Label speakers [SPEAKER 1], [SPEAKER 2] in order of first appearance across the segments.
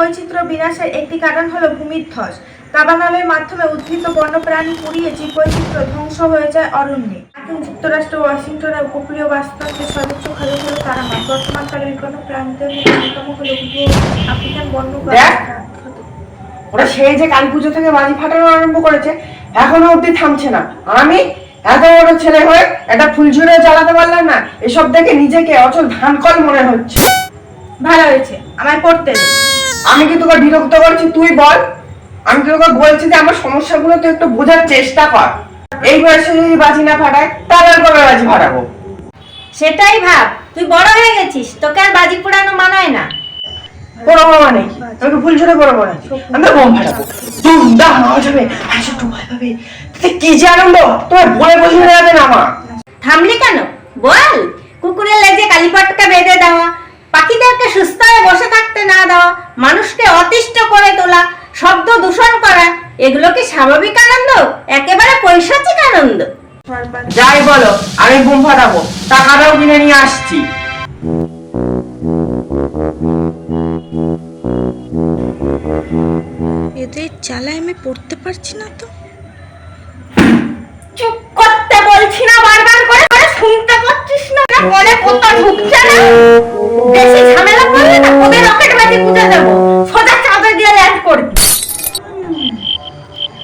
[SPEAKER 1] জীববৈচিত্র্য বিনাশের একটি কারণ হলো ভূমির ধস। দাবানলের মাধ্যমে উদ্ভিদ ও বন্যপ্রাণী পুড়িয়ে জীববৈচিত্র্য ধ্বংস হয়ে যায় অরণ্যে। মার্কিন যুক্তরাষ্ট্র ওয়াশিংটনের উপকূলীয় বাস্তুতন্ত্রের সর্বোচ্চ খাদ্য হলো তারামাছ। বর্তমানকালে বিপন্ন প্রাণীদের মধ্যে অন্যতম হলো আফ্রিকান বন্য
[SPEAKER 2] ওরা সেই যে কালী পুজো থেকে বাজি ফাটানো আরম্ভ করেছে, এখনো অব্দি থামছে না। আমি এত বড় ছেলে হয়ে একটা ফুলঝুড়ে জ্বালাতে পারলাম না, এসব দেখে নিজেকে অচল ধানকল মনে হচ্ছে।
[SPEAKER 1] ভালো হয়েছে, আমায় পড়তে দে।
[SPEAKER 2] আমি কি তোকে বিরক্ত করছি? তুই বল। আমি তোকে বলছি যে আমার সমস্যাগুলো তো একটু বোঝার চেষ্টা কর। এই বয়সে যদি বাজি না ফাটায় তাহলে আর কবে বাজি ফাটাবো?
[SPEAKER 3] সেটাই ভাব, তুই বড় হয়ে গেছিস, তোকে আর বাজি পোড়ানো মানায় না।
[SPEAKER 2] বড় মানে কি? আমি ফুলঝুড়ে বড় বড় আমি বোম ফাটাবো, দুমদাম আওয়াজ হবে, আর একটু ভয় পাবে। কি যে আনন্দ তোমার বলে বোঝানো যাবে না। আমার
[SPEAKER 3] থামলি কেন বল? কুকুরের লেজে কালীপটকা বেঁধে দেওয়া, পাখিদেরকে সুস্থ হয়ে বসে থাকতে না দেওয়া, মানুষকে অতিষ্ঠ করে তোলা, শব্দ দূষণ করা, এগুলো কি স্বাভাবিক আনন্দ? একেবারে পৈশাচিক আনন্দ।
[SPEAKER 2] যাই বলো, আমি বোম ফাটাবো, টাকাটাও কিনে নিয়ে আসছি।
[SPEAKER 1] এদের জ্বালায় আমি পড়তে পারছি না তো।
[SPEAKER 3] চুপ করতে বলছি না বারবার করে, শুনতে পাচ্ছিস না? মনে কোথা ঢুকছে না? বেশি ঝামেলা করলে না ওদের রকেট বাজি বুঝে দেবো, সোজা চাঁদে দিয়ে ল্যান্ড করবি।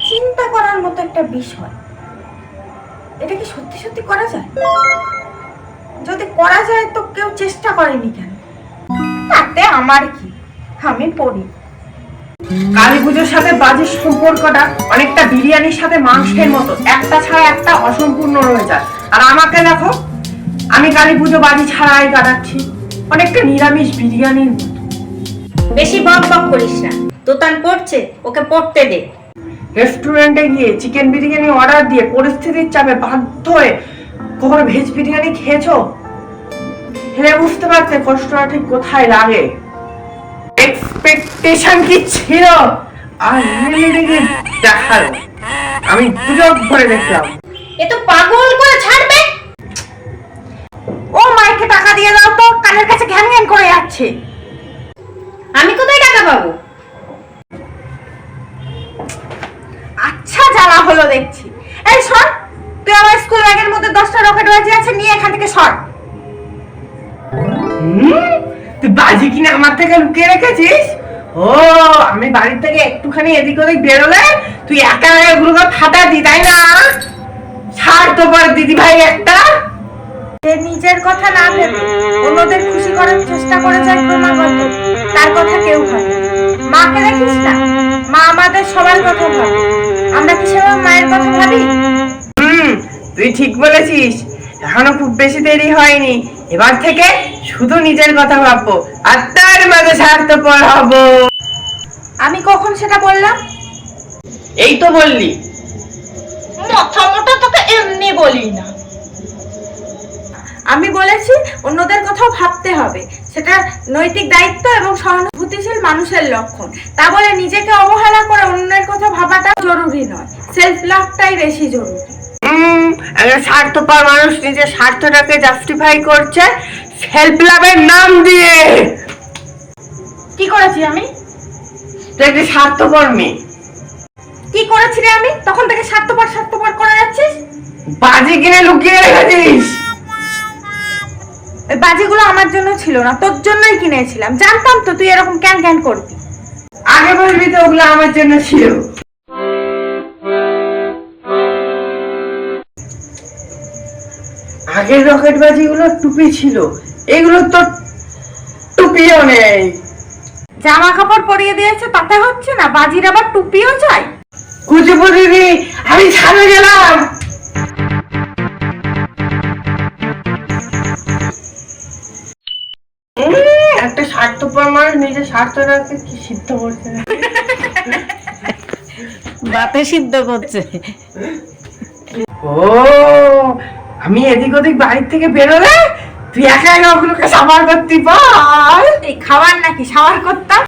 [SPEAKER 1] চিন্তা করার মতো একটা বিষয়। এটা কি সত্যি সত্যি করা যায়? যদি করা যায় তো কেউ চেষ্টা করেনি কেন? তাতে আমার কি, আমি পড়ি।
[SPEAKER 2] কালী পুজোর সাথে বাজির সম্পর্কটা অনেকটা বিরিয়ানির সাথে মাংসের মতো, একটা ছাড়া একটা অসম্পূর্ণ রয়ে যায়। আর আমাকে দেখো, আমি কালী পুজো বাজি ছাড়াই কাটাচ্ছি, অনেকটা নিরামিষ বিরিয়ানির মতো।
[SPEAKER 3] বেশি বক বক করিস না, তোতান পড়ছে, ওকে পড়তে দে।
[SPEAKER 2] রেস্টুরেন্টে গিয়ে চিকেন বিরিয়ানি অর্ডার দিয়ে পরিস্থিতির চাপে বাধ্য হয়ে কখনো ভেজ বিরিয়ানি খেয়েছো? খেলে বুঝতে পারতে কষ্টটা ঠিক কোথায় লাগে। এক্সপেকটেশন কি ছিল আর রিয়েলিটি দেখালো, আমি দুজক ভরে দেখলাম।
[SPEAKER 3] এ তো পাগল করে ছাড়বে।
[SPEAKER 1] ও মাইকে টাকা দিয়ে দাও তো, কানের কাছে ঘ্যান ঘ্যান করে যাচ্ছে।
[SPEAKER 3] আমি কোথায় টাকা পাবো?
[SPEAKER 1] আচ্ছা জ্বালা হলো দেখছি। এই সর, তুই আমার স্কুল ব্যাগের মধ্যে 10টা রকেট বাজি আছে, নিয়ে এখান থেকে সর।
[SPEAKER 2] তুই বাজি কিনে আমার থেকে লুকিয়ে রেখেছিস? ও, আমি বাড়ি থেকে একটুখানি এদিক ওদিক বেরোলে তুই একা একা গুলোকে ফাটা দি, তাই না? ছাড় তো পর দিদি ভাই একটা।
[SPEAKER 1] সে নিজের কথা না ভেবে অন্যদের খুশি করার চেষ্টা করে যায় ক্রমাগত, তার কথা কেউ ভাবে। মাকে দেখিস না, মা আমাদের সবার কথা ভাবে। আমরা কি সেভাবে মায়ের কথা ভাবি?
[SPEAKER 2] তুই ঠিক বলেছিস। এখনো খুব বেশি দেরি হয়নি, এবার থেকে শুধু নিজের কথা ভাববো আর তার মাঝে স্বার্থপর হব।
[SPEAKER 1] আমি কখন সেটা বললাম?
[SPEAKER 2] এই তো বললি।
[SPEAKER 1] মাথা মোটা তোকে এমনি বলি না। আমি বলেছি অন্যদের কথাও ভাবতে হবে, সেটা নৈতিক দায়িত্ব এবং সহানুভূতিশীল মানুষের লক্ষণ। তা বলে নিজেকে অবহেলা করে অন্যের কথা ভাবাটা জরুরি নয়, সেলফ লাভটাই বেশি জরুরি।
[SPEAKER 2] একটা স্বার্থপর মানুষ নিজের স্বার্থটাকে জাস্টিফাই করছে সেলফ লাভের নাম দিয়ে।
[SPEAKER 1] কি করেছি আমি?
[SPEAKER 2] তুই একটা স্বার্থপর মেয়ে।
[SPEAKER 1] কি করেছি রে আমি? তখন থেকে স্বার্থপর স্বার্থপর করে যাচ্ছিস।
[SPEAKER 2] বাজি কিনে লুকিয়ে রেখেছিস।
[SPEAKER 1] ওই বাজিগুলো আমার জন্য ছিল না, তোর জন্যই কিনেছিলাম। জানতাম তো তুই এরকম ক্যান ক্যান করবি।
[SPEAKER 2] আগে বলবি তো ওগুলো আমার জন্য ছিল। আগের রকেট বাজিগুলো টুপি ছিল, এগুলো তো টুপিও নেই।
[SPEAKER 1] জামা কাপড় পরিয়ে দিয়েছে তাতে হচ্ছে না, বাজির আবার টুপিও চাই?
[SPEAKER 2] কুচি পরিনি, আমি ছাড়ে গেলাম। একটা স্বার্থপর মানুষ নিজের স্বার্থটাকে কি সিদ্ধ করছে না?
[SPEAKER 3] বাতে সিদ্ধ করছে।
[SPEAKER 2] ও, আমি এদিক ওদিক বাড়ির থেকে বেরোলে তুই একা একা ওগুলোকে সাবার করতে পার।
[SPEAKER 1] এই খাবার নাকি সাবার করতাম?